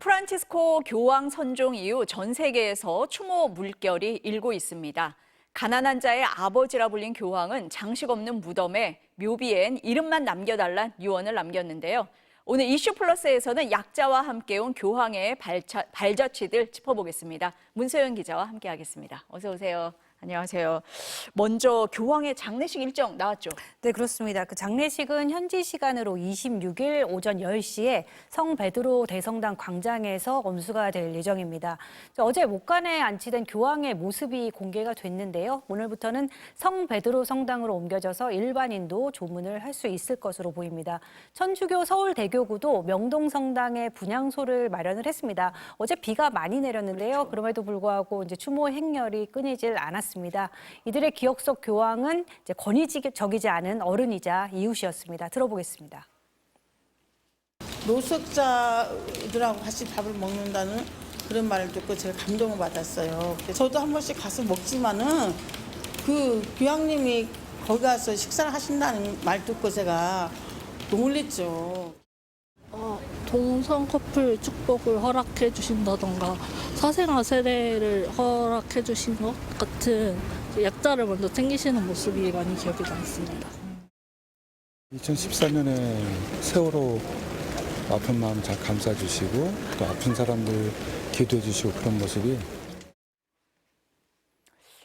프란치스코 교황 선종 이후 전 세계에서 추모 물결이 일고 있습니다. 가난한 자의 아버지라 불린 교황은 장식 없는 무덤에 묘비엔 이름만 남겨달란 유언을 남겼는데요. 오늘 이슈 플러스에서는 약자와 함께 온 교황의 발자취들 짚어보겠습니다. 문소연 기자와 함께하겠습니다. 어서 오세요. 안녕하세요. 먼저 교황의 장례식 일정 나왔죠? 네, 그렇습니다. 그 장례식은 현지 시간으로 26일 오전 10시에 성 베드로 대성당 광장에서 엄수가 될 예정입니다. 어제 목간에 안치된 교황의 모습이 공개가 됐는데요. 오늘부터는 성 베드로 성당으로 옮겨져서 일반인도 조문을 할 수 있을 것으로 보입니다. 천주교 서울대교구도 명동 성당에 분향소를 마련을 했습니다. 어제 비가 많이 내렸는데요. 그럼에도 불구하고 이제 추모 행렬이 끊이질 않았습니다. 이들의 기억 속 교황은 이제 권위적이지 않은 어른이자 이웃이었습니다. 들어보겠습니다. 노숙자들하고 같이 밥을 먹는다는 그런 말을 듣고 제가 감동을 받았어요. 저도 한 번씩 가서 먹지만은 그 교황님이 거기 가서 식사를 하신다는 말 듣고 제가 놀랬죠. 동성 커플 축복을 허락해 주신다던가 사생아 세례를 허락해 주신 것 같은 약자를 먼저 챙기시는 모습이 많이 기억에 남습니다. 2014년에 세월호 아픈 마음 잘 감싸주시고 또 아픈 사람들 기도해 주시고 그런 모습이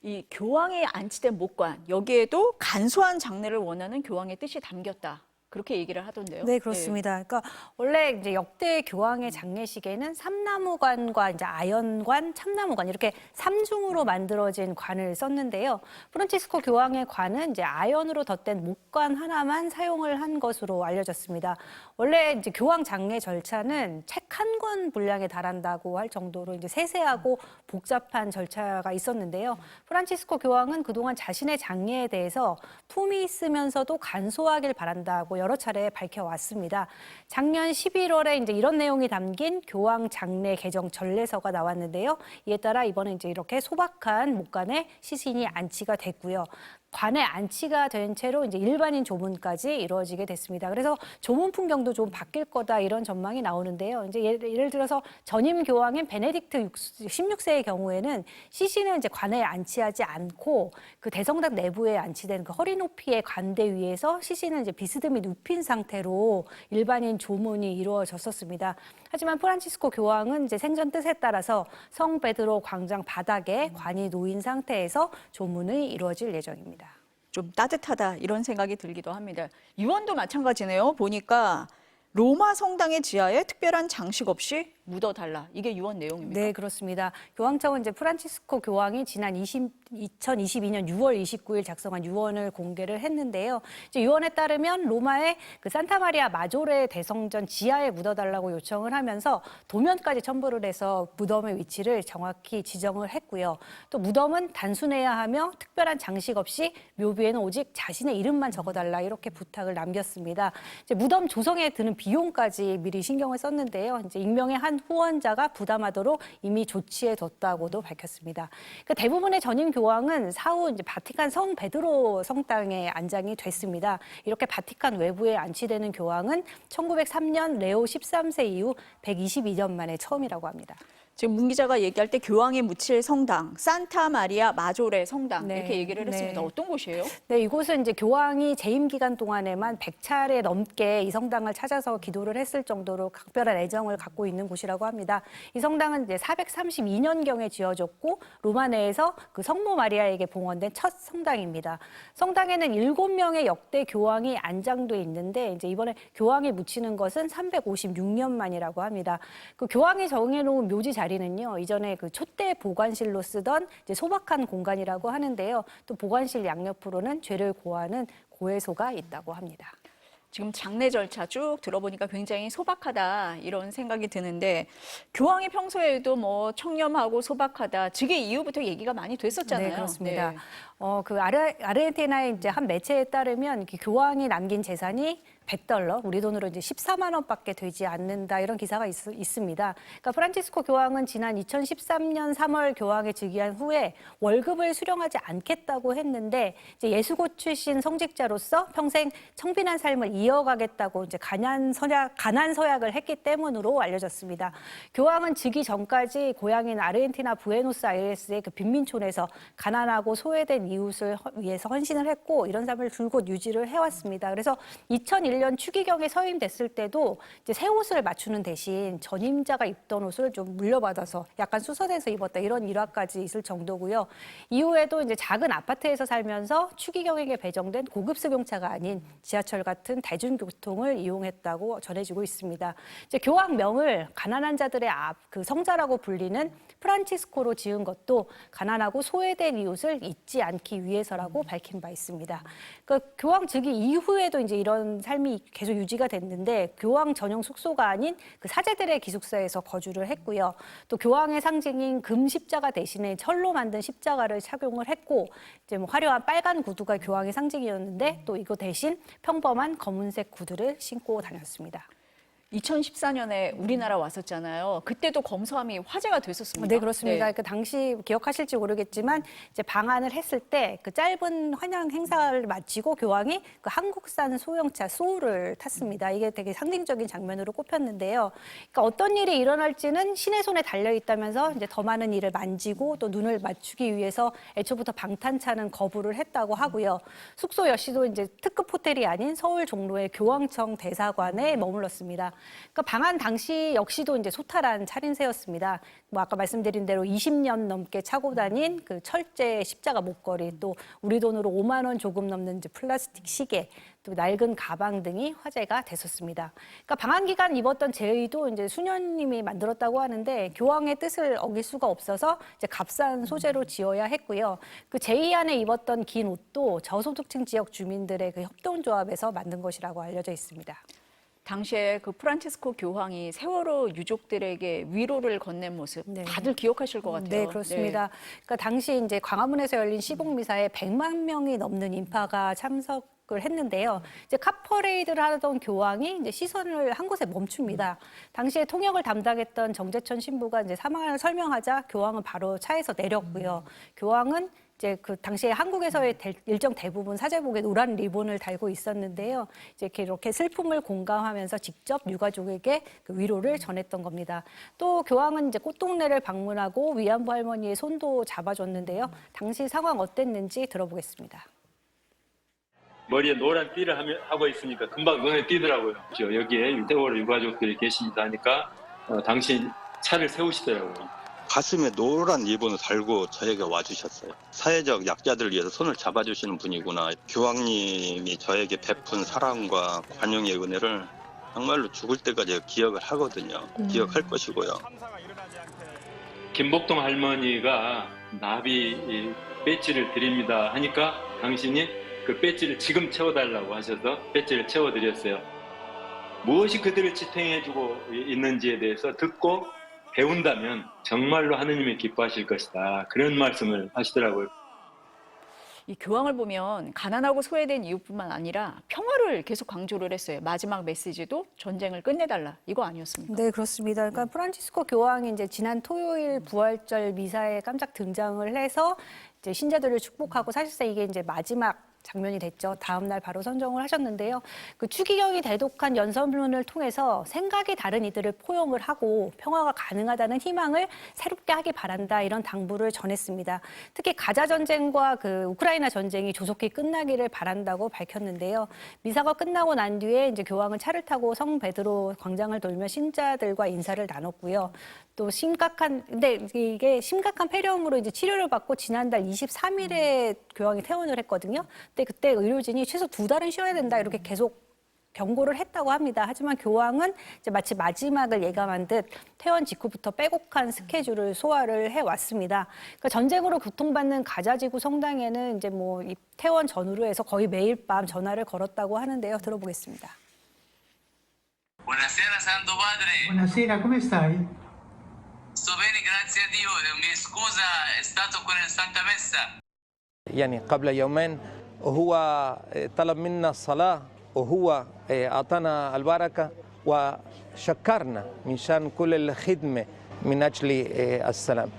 이 교황이 안치된 목관, 여기에도 간소한 장례를 원하는 교황의 뜻이 담겼다. 그렇게 얘기를 하던데요. 네, 그렇습니다. 그러니까 원래 이제 역대 교황의 장례식에는 삼나무관과 이제 아연관, 참나무관 이렇게 삼중으로 만들어진 관을 썼는데요. 프란치스코 교황의 관은 이제 아연으로 덧댄 목관 하나만 사용을 한 것으로 알려졌습니다. 원래 이제 교황 장례 절차는 책 한 권 분량에 달한다고 할 정도로 이제 세세하고 복잡한 절차가 있었는데요. 프란치스코 교황은 그동안 자신의 장례에 대해서 품위 있으면서도 간소하길 바란다고 여러 차례 밝혀왔습니다. 작년 11월에 이제 이런 내용이 담긴 교황 장례 개정 전례서가 나왔는데요. 이에 따라 이번에 이제 이렇게 소박한 목관에 시신이 안치가 됐고요. 관에 안치가 된 채로 이제 일반인 조문까지 이루어지게 됐습니다. 그래서 조문 풍경도 좀 바뀔 거다 이런 전망이 나오는데요. 이제 예를 들어서 전임 교황인 베네딕트 16세의 경우에는 시신을 이제 관에 안치하지 않고 그 대성당 내부에 안치된 그 허리 높이의 관대 위에서 시신을 이제 비스듬히 눕힌 상태로 일반인 조문이 이루어졌었습니다. 하지만 프란치스코 교황은 이제 생전 뜻에 따라서 성 베드로 광장 바닥에 관이 놓인 상태에서 조문이 이루어질 예정입니다. 좀 따뜻하다 이런 생각이 들기도 합니다. 유언도 마찬가지네요. 보니까 로마 성당의 지하에 특별한 장식 없이 묻어달라. 이게 유언 내용입니다. 네, 그렇습니다. 교황청은 이제 프란치스코 교황이 지난 2022년 6월 29일 작성한 유언을 공개를 했는데요. 이제 유언에 따르면 로마의 그 산타마리아 마조레 대성전 지하에 묻어달라고 요청을 하면서 도면까지 첨부를 해서 무덤의 위치를 정확히 지정을 했고요. 또 무덤은 단순해야 하며 특별한 장식 없이 묘비에는 오직 자신의 이름만 적어달라 이렇게 부탁을 남겼습니다. 이제 무덤 조성에 드는 비용까지 미리 신경을 썼는데요. 이제 익명의 한 후원자가 부담하도록 이미 조치해뒀다고도 밝혔습니다. 그 대부분의 전임 교황은 사후 이제 바티칸 성 베드로 성당에 안장이 됐습니다. 이렇게 바티칸 외부에 안치되는 교황은 1903년 레오 13세 이후 122년 만에 처음이라고 합니다. 지금 문 기자가 얘기할 때 교황이 묻힐 성당, 산타 마리아 마조레 성당 네, 이렇게 얘기를 했습니다. 네. 어떤 곳이에요? 네, 이곳은 이제 교황이 재임 기간 동안에만 100차례 넘게 이 성당을 찾아서 기도를 했을 정도로 각별한 애정을 갖고 있는 곳이라고 합니다. 이 성당은 이제 432년경에 지어졌고 로마 내에서 그 성모 마리아에게 봉헌된 첫 성당입니다. 성당에는 7명의 역대 교황이 안장돼 있는데 이제 이번에 교황이 묻히는 것은 356년 만이라고 합니다. 그 교황이 정해놓은 묘지 자리는요, 이전에 그 촛대 보관실로 쓰던 이제 소박한 공간이라고 하는데요. 또 보관실 양옆으로는 죄를 고하는 고해소가 있다고 합니다. 지금 장례 절차 쭉 들어보니까 굉장히 소박하다 이런 생각이 드는데 교황이 평소에도 뭐 청렴하고 소박하다 즉위 이후부터 얘기가 많이 됐었잖아요. 네, 그렇습니다. 네. 그 아르헨티나의 이제 한 매체에 따르면 교황이 남긴 재산이 $100, 우리 돈으로 이제 14만 원밖에 되지 않는다 이런 기사가 있습니다. 그러니까 프란치스코 교황은 지난 2013년 3월 교황에 즉위한 후에 월급을 수령하지 않겠다고 했는데 이제 예수고 출신 성직자로서 평생 청빈한 삶을 이어가겠다고 이제 가난 서약을 했기 때문으로 알려졌습니다. 교황은 즉위 전까지 고향인 아르헨티나 부에노스아이레스의 그 빈민촌에서 가난하고 소외된 이웃을 위해서 헌신을 했고 이런 삶을 줄곧 유지를 해왔습니다. 그래서 2001년 추기경에 서임됐을 때도 이제 새 옷을 맞추는 대신 전임자가 입던 옷을 좀 물려받아서 약간 수선해서 입었다 이런 일화까지 있을 정도고요. 이후에도 이제 작은 아파트에서 살면서 추기경에게 배정된 고급 승용차가 아닌 지하철 같은 대중교통을 이용했다고 전해지고 있습니다. 이제 교황명을 가난한 자들의 그 성자라고 불리는 프란치스코로 지은 것도 가난하고 소외된 이웃을 잊지 않기 위해서라고 밝힌 바 있습니다. 그러니까 교황 즉위 이후에도 이제 이런 삶이 계속 유지가 됐는데 교황 전용 숙소가 아닌 그 사제들의 기숙사에서 거주를 했고요. 또 교황의 상징인 금 십자가 대신에 철로 만든 십자가를 착용을 했고 이제 뭐 화려한 빨간 구두가 교황의 상징이었는데 또 이거 대신 평범한 검은색 구두를 신고 다녔습니다. 2014년에 우리나라 왔었잖아요. 그때도 검소함이 화제가 됐었습니다. 네, 그렇습니다. 네. 그 당시 기억하실지 모르겠지만 이제 방한을 했을 때 그 짧은 환영 행사를 마치고 교황이 그 한국산 소형차 소울을 탔습니다. 이게 되게 상징적인 장면으로 꼽혔는데요. 그러니까 어떤 일이 일어날지는 신의 손에 달려 있다면서 이제 더 많은 일을 만지고 또 눈을 맞추기 위해서 애초부터 방탄차는 거부를 했다고 하고요. 숙소 역시도 이제 특급 호텔이 아닌 서울 종로의 교황청 대사관에 머물렀습니다. 그러니까 방한 당시 역시도 이제 소탈한 차림새였습니다. 뭐 아까 말씀드린 대로 20년 넘게 차고 다닌 그 철제 십자가 목걸이, 또 우리 돈으로 5만 원 조금 넘는 이제 플라스틱 시계, 또 낡은 가방 등이 화제가 됐었습니다. 그러니까 방한 기간 입었던 제의도 이제 수녀님이 만들었다고 하는데 교황의 뜻을 어길 수가 없어서 이제 값싼 소재로 지어야 했고요. 그 제의 안에 입었던 긴 옷도 저소득층 지역 주민들의 그 협동조합에서 만든 것이라고 알려져 있습니다. 당시에 그 프란치스코 교황이 세월호 유족들에게 위로를 건넨 모습 네. 다들 기억하실 것 같아요. 네, 그렇습니다. 그러니까 당시 이제 광화문에서 열린 시복미사에 100만 명이 넘는 인파가 참석을 했는데요. 이제 카퍼레이드를 하던 교황이 이제 시선을 한 곳에 멈춥니다. 당시에 통역을 담당했던 정재천 신부가 이제 상황을 설명하자 교황은 바로 차에서 내렸고요. 교황은 이제 그 당시에 한국에서의 일정 대부분 사제복에 노란 리본을 달고 있었는데요. 이제 이렇게 슬픔을 공감하면서 직접 유가족에게 그 위로를 전했던 겁니다. 또 교황은 이제 꽃동네를 방문하고 위안부 할머니의 손도 잡아줬는데요. 당시 상황 어땠는지 들어보겠습니다. 머리에 노란 띠를 하고 있으니까 금방 눈에 띄더라고요. 여기에 세월호 유가족들이 계십니다 하니까 당신 차를 세우시더라고요. 가슴에 노란 리본을 달고 저에게 와주셨어요. 사회적 약자들을 위해서 손을 잡아주시는 분이구나. 교황님이 저에게 베푼 사랑과 관용의 은혜를 정말로 죽을 때까지 기억을 하거든요. 기억할 것이고요. 김복동 할머니가 나비 배지를 드립니다 하니까 당신이 그 배지를 지금 채워달라고 하셔서 배지를 채워드렸어요. 무엇이 그들을 지탱해주고 있는지에 대해서 듣고 배운다면 정말로 하느님이 기뻐하실 것이다. 그런 말씀을 하시더라고요. 이 교황을 보면 가난하고 소외된 이웃뿐만 아니라 평화를 계속 강조를 했어요. 마지막 메시지도 전쟁을 끝내달라. 이거 아니었습니까? 네, 그렇습니다. 그러니까 프란치스코 교황이 이제 지난 토요일 부활절 미사에 깜짝 등장을 해서 이제 신자들을 축복하고 사실상 이게 이제 마지막 장면이 됐죠. 다음 날 바로 선정을 하셨는데요. 그 추기경이 대독한 연설문을 통해서 생각이 다른 이들을 포용을 하고 평화가 가능하다는 희망을 새롭게 하기 바란다 이런 당부를 전했습니다. 특히 가자 전쟁과 그 우크라이나 전쟁이 조속히 끝나기를 바란다고 밝혔는데요. 미사가 끝나고 난 뒤에 이제 교황은 차를 타고 성 베드로 광장을 돌며 신자들과 인사를 나눴고요. 또 근데 이게 심각한 폐렴으로 이제 치료를 받고 지난달 23일에 교황이 퇴원을 했거든요. 근데 그때 의료진이 최소 2달은 쉬어야 된다 이렇게 계속 경고를 했다고 합니다. 하지만 교황은 이제 마치 마지막을 예감한 듯 퇴원 직후부터 빼곡한 스케줄을 소화를 해왔습니다. 그러니까 전쟁으로 고통받는 가자지구 성당에는 이제 뭐 이 퇴원 전후로 해서 거의 매일 밤 전화를 걸었다고 하는데요. 들어보겠습니다. Buonasera Santo Padre. Buonasera, come stai? Sto bene, grazie a Dio. Mi scusa, è stato con il Santa Messa. يعني قبل يومين هو طلب منا الصلاة وهو أعطانا البركة وشكرنا من شان كل الخدمة من أجل السلام.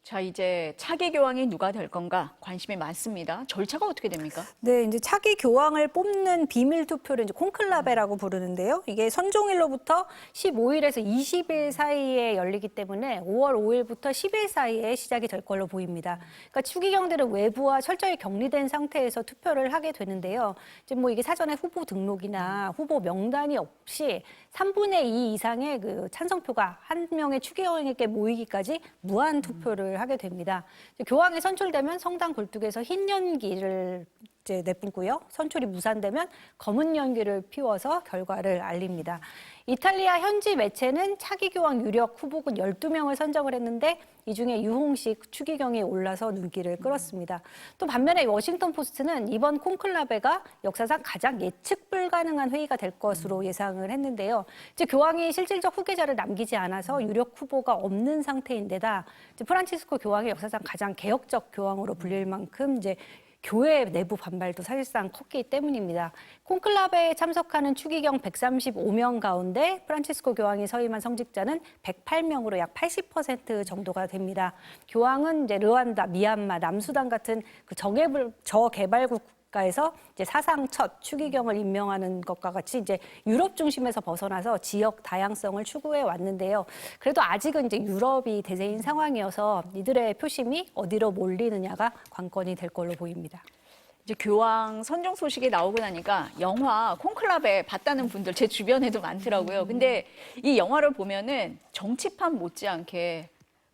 자, 이제 차기 교황이 누가 될 건가 관심이 많습니다. 절차가 어떻게 됩니까? 네, 이제 차기 교황을 뽑는 비밀 투표를 이제 콘클라베라고 부르는데요. 이게 선종일로부터 15일에서 20일 사이에 열리기 때문에 5월 5일부터 10일 사이에 시작이 될 걸로 보입니다. 그러니까 추기경들은 외부와 철저히 격리된 상태에서 투표를 하게 되는데요. 이제 뭐 이게 사전에 후보 등록이나 후보 명단이 없이 3분의 2 이상의 그 찬성표가 한 명의 추기경에게 모이기까지 무한 투표를 하게 됩니다. 교황이 선출되면 성당 굴뚝에서 흰 연기를 이제 내뿜고요. 선출이 무산되면 검은 연기를 피워서 결과를 알립니다. 이탈리아 현지 매체는 차기 교황 유력 후보군 12명을 선정을 했는데 이 중에 유홍식 추기경이 올라서 눈길을 끌었습니다. 또 반면에 워싱턴 포스트는 이번 콘클라베가 역사상 가장 예측 불가능한 회의가 될 것으로 예상을 했는데요. 이제 교황이 실질적 후계자를 남기지 않아서 유력 후보가 없는 상태인데다 이제 프란치스코 교황이 역사상 가장 개혁적 교황으로 불릴 만큼 이제 교회 내부 반발도 사실상 컸기 때문입니다. 콘클라베에 참석하는 추기경 135명 가운데 프란치스코 교황이 서임한 성직자는 108명으로 약 80% 정도가 됩니다. 교황은 이제 르완다, 미얀마, 남수단 같은 그 저개발국 국가에서 이제 사상 첫 추기경을 임명하는 것과 같이 이제 유럽 중심에서 벗어나서 지역 다양성을 추구해 왔는데요. 그래도 아직은 이제 유럽이 대세인 상황이어서 이들의 표심이 어디로 몰리느냐가 관건이 될 걸로 보입니다. 이제 교황 선정 소식이 나오고 나니까 영화 콘클라베 봤다는 분들 제 주변에도 많더라고요. 근데 이 영화를 보면은 정치판 못지않게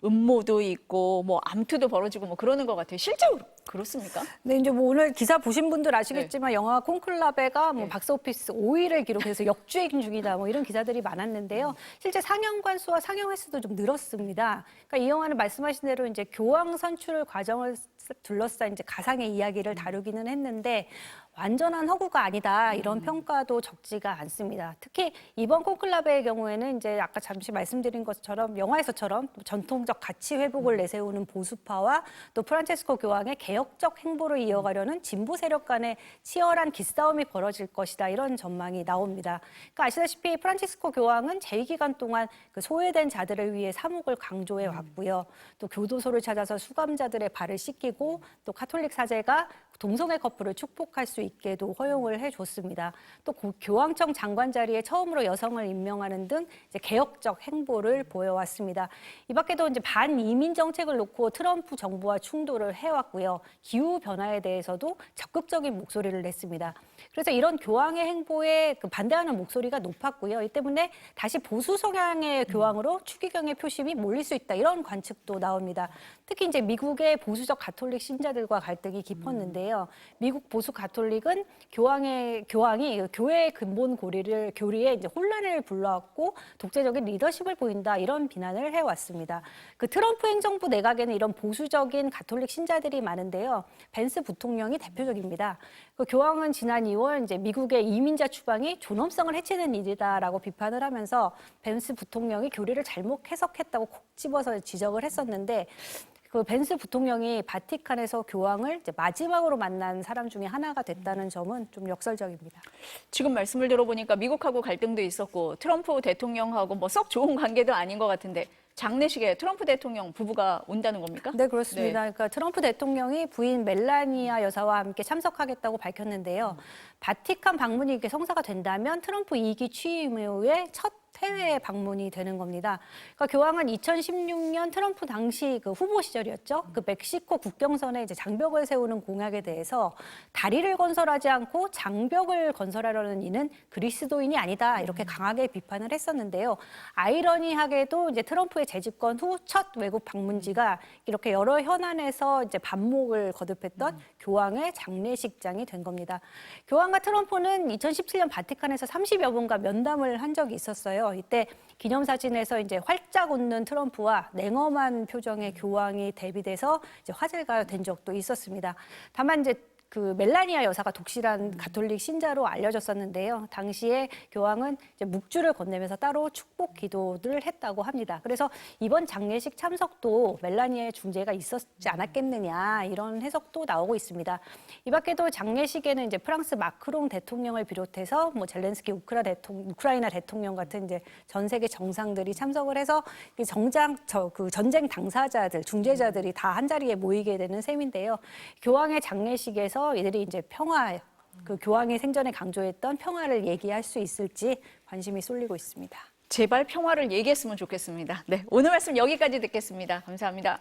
음모도 있고 뭐 암투도 벌어지고 뭐 그러는 것 같아요. 실제로 그렇습니까? 네, 이제 뭐 오늘 기사 보신 분들 아시겠지만 영화 콘클라베가 뭐 박스오피스 5위를 기록해서 역주행 중이다 뭐 이런 기사들이 많았는데요. 실제 상영관 수와 상영 횟수도 좀 늘었습니다. 그러니까 이 영화는 말씀하신 대로 이제 교황 선출 과정을 둘러싼 이제 가상의 이야기를 다루기는 했는데 완전한 허구가 아니다 이런 평가도 적지가 않습니다. 특히 이번 콘클라베의 경우에는 이제 아까 잠시 말씀드린 것처럼 영화에서처럼 전통적 가치 회복을 내세우는 보수파와 또 프란체스코 교황의 개혁적 행보를 이어가려는 진보 세력 간의 치열한 기싸움이 벌어질 것이다 이런 전망이 나옵니다. 그러니까 아시다시피 프란체스코 교황은 재위 기간 동안 그 소외된 자들을 위해 사목을 강조해 왔고요. 또 교도소를 찾아서 수감자들의 발을 씻기고 또 카톨릭 사제가 동성애 커플을 축복할 수 있게도 허용을 해줬습니다. 또 교황청 장관 자리에 처음으로 여성을 임명하는 등 이제 개혁적 행보를 보여왔습니다. 이 밖에도 이제 반이민 정책을 놓고 트럼프 정부와 충돌을 해왔고요. 기후 변화에 대해서도 적극적인 목소리를 냈습니다. 그래서 이런 교황의 행보에 반대하는 목소리가 높았고요. 이 때문에 다시 보수 성향의 교황으로 추기경의 표심이 몰릴 수 있다 이런 관측도 나옵니다. 특히 이제 미국의 보수적 가톨릭 신자들과 갈등이 깊었는데요. 미국 보수 가톨릭은 교황이 교회의 근본 교리에 이제 혼란을 불러왔고 독재적인 리더십을 보인다 이런 비난을 해왔습니다. 그 트럼프 행정부 내각에는 이런 보수적인 가톨릭 신자들이 많은데요. 벤스 부통령이 대표적입니다. 그 교황은 지난 2월 이제 미국의 이민자 추방이 존엄성을 해치는 일이다라고 비판을 하면서 벤스 부통령이 교리를 잘못 해석했다고 콕 집어서 지적을 했었는데. 그 벤스 부통령이 바티칸에서 교황을 이제 마지막으로 만난 사람 중에 하나가 됐다는 점은 좀 역설적입니다. 지금 말씀을 들어보니까 미국하고 갈등도 있었고 트럼프 대통령하고 뭐 썩 좋은 관계도 아닌 것 같은데 장례식에 트럼프 대통령 부부가 온다는 겁니까? 네, 그렇습니다. 네. 그러니까 트럼프 대통령이 부인 멜라니아 여사와 함께 참석하겠다고 밝혔는데요. 바티칸 방문이 이렇게 성사가 된다면 트럼프 2기 취임 이후에 첫 해외 방문이 되는 겁니다. 그러니까 교황은 2016년 트럼프 당시 그 후보 시절이었죠. 그 멕시코 국경선에 이제 장벽을 세우는 공약에 대해서 다리를 건설하지 않고 장벽을 건설하려는 이는 그리스도인이 아니다 이렇게 강하게 비판을 했었는데요. 아이러니하게도 이제 트럼프의 재집권 후 첫 외국 방문지가 이렇게 여러 현안에서 이제 반목을 거듭했던 교황의 장례식장이 된 겁니다. 교황과 트럼프는 2017년 바티칸에서 30여 분과 면담을 한 적이 있었어요. 이때 기념사진에서 이제 활짝 웃는 트럼프와 냉엄한 표정의 교황이 대비돼서 이제 화제가 된 적도 있었습니다. 다만 이제 그 멜라니아 여사가 독실한 가톨릭 신자로 알려졌었는데요. 당시에 교황은 이제 묵주를 건네면서 따로 축복 기도를 했다고 합니다. 그래서 이번 장례식 참석도 멜라니아의 중재가 있었지 않았겠느냐 이런 해석도 나오고 있습니다. 이 밖에도 장례식에는 이제 프랑스 마크롱 대통령을 비롯해서 뭐 젤렌스키 우크라이나 대통령 같은 이제 전 세계 정상들이 참석을 해서 그 전쟁 당사자들, 중재자들이 다 한 자리에 모이게 되는 셈인데요. 교황의 장례식에서 이들이 이제 평화, 그 교황이 생전에 강조했던 평화를 얘기할 수 있을지 관심이 쏠리고 있습니다. 제발 평화를 얘기했으면 좋겠습니다. 네, 오늘 말씀 여기까지 듣겠습니다. 감사합니다.